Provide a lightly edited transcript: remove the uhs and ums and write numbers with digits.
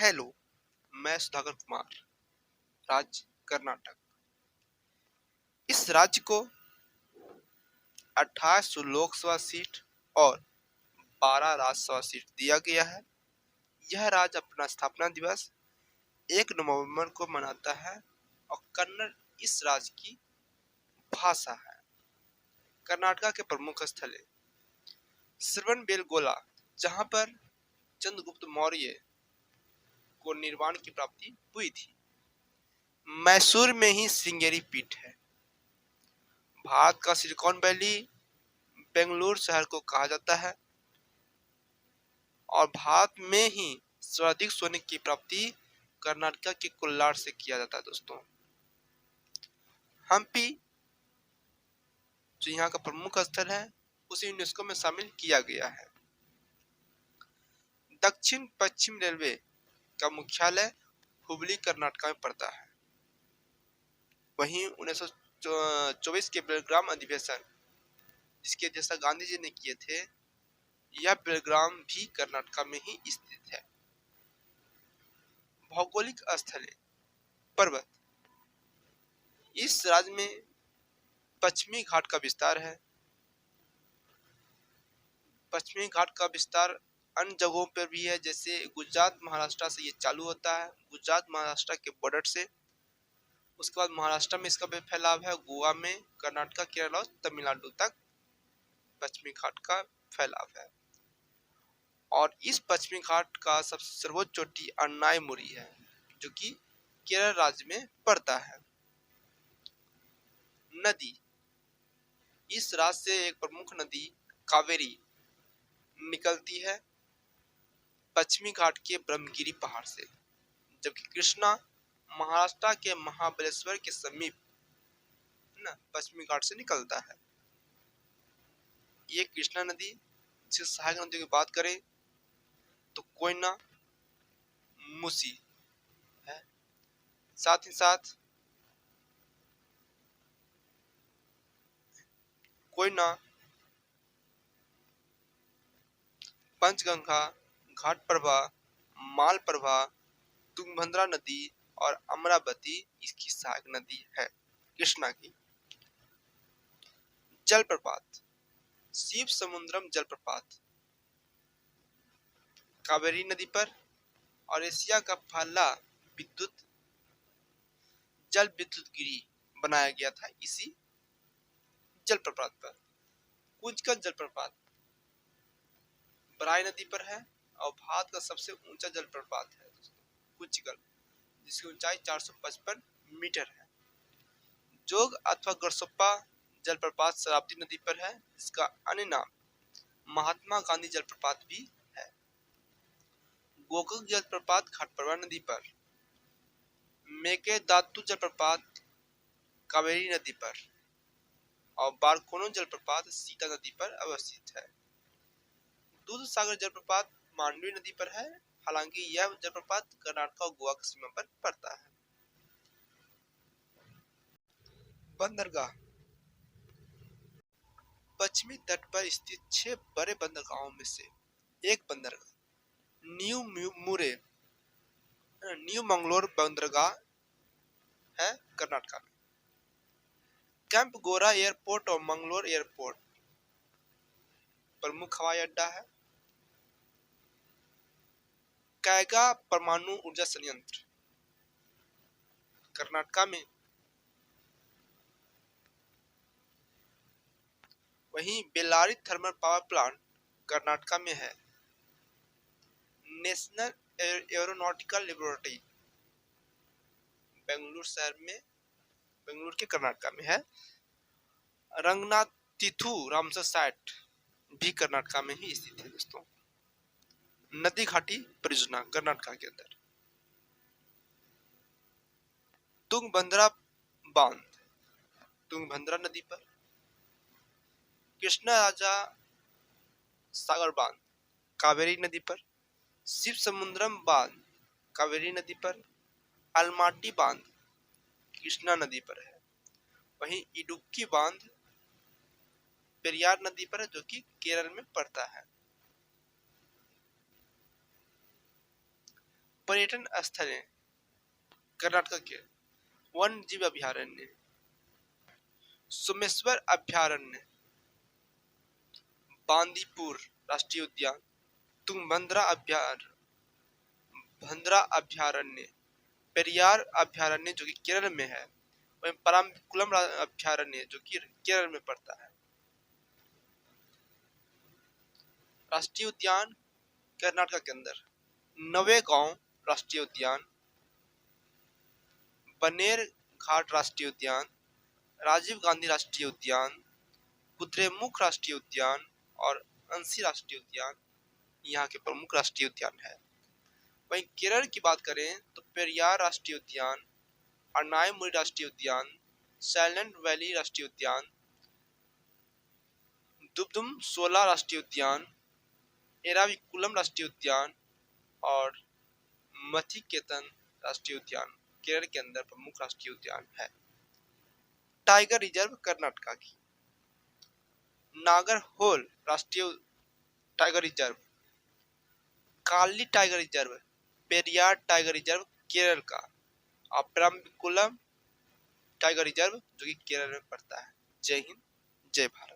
Hello, मैं सुधाकर कुमार, राज्य कर्नाटक। इस राज्य को 2800 लोकसभा सीट और 12 राज्यसभा सीट दिया गया है। यह राज्य अपना स्थापना दिवस 1 नवंबर को मनाता है और कन्नड़ इस राज्य की भाषा है। कर्नाटक के प्रमुख स्थल है श्रवणबेलगोला, जहां पर चंद्रगुप्त मौर्य को निर्वाण की प्राप्ति हुई थी। मैसूर में ही श्रृंगेरी पीठ है। भारत का सिलिकॉन वैली बेंगलुरु शहर को कहा जाता है और भारत में ही सर्वाधिक सोने की प्राप्ति कर्नाटक के कोल्लार से किया जाता है। दोस्तों, हम्पी जो यहाँ का प्रमुख स्थल है उसे यूनेस्को में शामिल किया गया है। दक्षिण पश्चिम रेलवे का मुख्यालय हुबली कर्नाटक में पड़ता है। वहीं 1924 के बेलग्राम अधिवेशन जिसके अध्यक्षता गांधी जी ने किए थे, यह बेलग्राम भी कर्नाटक में ही स्थित है। भौगोलिक स्थल पर्वत, इस राज्य में पश्चिमी घाट का विस्तार है। पश्चिमी घाट का विस्तार अन्य जगहों पर भी है, जैसे गुजरात महाराष्ट्र से ये चालू होता है, गुजरात महाराष्ट्र के बॉर्डर से। उसके बाद महाराष्ट्र में इसका भी फैलाव है, गोवा में, कर्नाटक, केरल और तमिलनाडु तक पश्चिमी घाट का फैलाव है। और इस पश्चिमी घाट का सबसे सर्वोच्च चोटी अन्नायमुरी है, जो कि केरल राज्य में पड़ता है। नदी, इस राज्य से एक प्रमुख नदी कावेरी निकलती है पश्चिमी घाट के ब्रह्मगिरी पहाड़ से, जबकि कृष्णा महाराष्ट्र के महाबलेश्वर के समीप पश्चिमी घाट से निकलता है। ये कृष्णा नदी। इसकी सहायक नदियों की बात करें तो कोयना, मुसी है। साथ ही साथ कोयना, पंचगंगा, घाटप्रभा, मालप्रभा, तुंगभद्रा नदी और अमरावती इसकी सहायक नदी है कृष्णा की। जलप्रपात, शिव समुद्रम जलप्रपात कावेरी नदी पर, और एशिया का पहला विद्युत जल विद्युत गिरी बनाया गया था इसी जलप्रपात पर। कुंजकन जलप्रपात बराई नदी पर है और भारत का सबसे ऊंचा जलप्रपात है कुंजकन, जिसकी ऊंचाई 455 मीटर है। जोग अथवा गरसोप्पा जलप्रपात शरावती नदी पर है, जिसका अन्य नाम महात्मा गांधी जलप्रपात भी है। गोकाक जलप्रपात घाटप्रभा नदी पर, मेकेदातु जलप्रपात कावेरी नदी पर और बारकोनो जलप्रपात सीता नदी पर अवस्थित है। दूध सागर जलप्रपात मांडवी नदी पर है, हालांकि यह जलप्रपात कर्नाटक और गोवा की सीमा पर पड़ता है। बंदरगाह, पश्चिमी तट पर स्थित 6 बड़े बंदरगाहों में से एक बंदरगाह न्यू मंगलोर बंदरगाह है कर्नाटक में। कैंप गोरा एयरपोर्ट और मंगलोर एयरपोर्ट प्रमुख हवाई अड्डा है। कैगा परमाणु ऊर्जा संयंत्र कर्नाटक में। वहीं Bellary thermal power plant Karnataka में है। नेशनल एरोनॉटिकल लेबोरेटरी बेंगलुरु शहर में, बेंगलुरु के कर्नाटक में है। रंगनाथिथु रामसर साइट भी कर्नाटक में ही स्थित है। दोस्तों, नदी घाटी परियोजना कर्नाटक के अंदर। तुंगभद्रा बांध तुंगभद्रा नदी पर। कृष्णा राजा सागर बांध कावेरी नदी पर। शिव समुद्रम बांध कावेरी नदी पर। अलमाटी बांध कृष्णा नदी पर है। वहीं इडुक्की बांध पेरियार नदी पर है, जो कि केरल में पड़ता है। पर्यटन स्थल है कर्नाटक के। वन्य जीव अभ्यारण्य, सोमेश्वर अभ्यारण्य, बांदीपुर राष्ट्रीय उद्यान, भंद्रा अभ्यारण्य, पेरियार अभ्यारण्य जो कि केरल में है, वहीं पराम्बिकुलम अभ्यारण्य जो कि केरल में पड़ता है। राष्ट्रीय उद्यान कर्नाटक के अंदर नवेगांव राष्ट्रीय उद्यान, बनेर घाट राष्ट्रीय उद्यान, राजीव गांधी राष्ट्रीय उद्यान, कुद्रेमुख राष्ट्रीय उद्यान और अंशी राष्ट्रीय उद्यान यहाँ के प्रमुख राष्ट्रीय उद्यान है। वहीं केरल की बात करें तो पेरियार राष्ट्रीय उद्यान, अनायमुडी राष्ट्रीय उद्यान, साइलेंट वैली राष्ट्रीय उद्यान, दुबदुम सोला राष्ट्रीय उद्यान, एराविकुलम राष्ट्रीय उद्यान और मथिकेतन राष्ट्रीय उद्यान केरल के अंदर प्रमुख राष्ट्रीय उद्यान है। टाइगर रिजर्व कर्नाटक की नागरहोल राष्ट्रीय tiger reserve, Kali tiger reserve, Periyar tiger reserve Kerala का, और पराम्बिकुलम टाइगर रिजर्व जो कि केरल में पड़ता है। जय हिंद, जय भारत।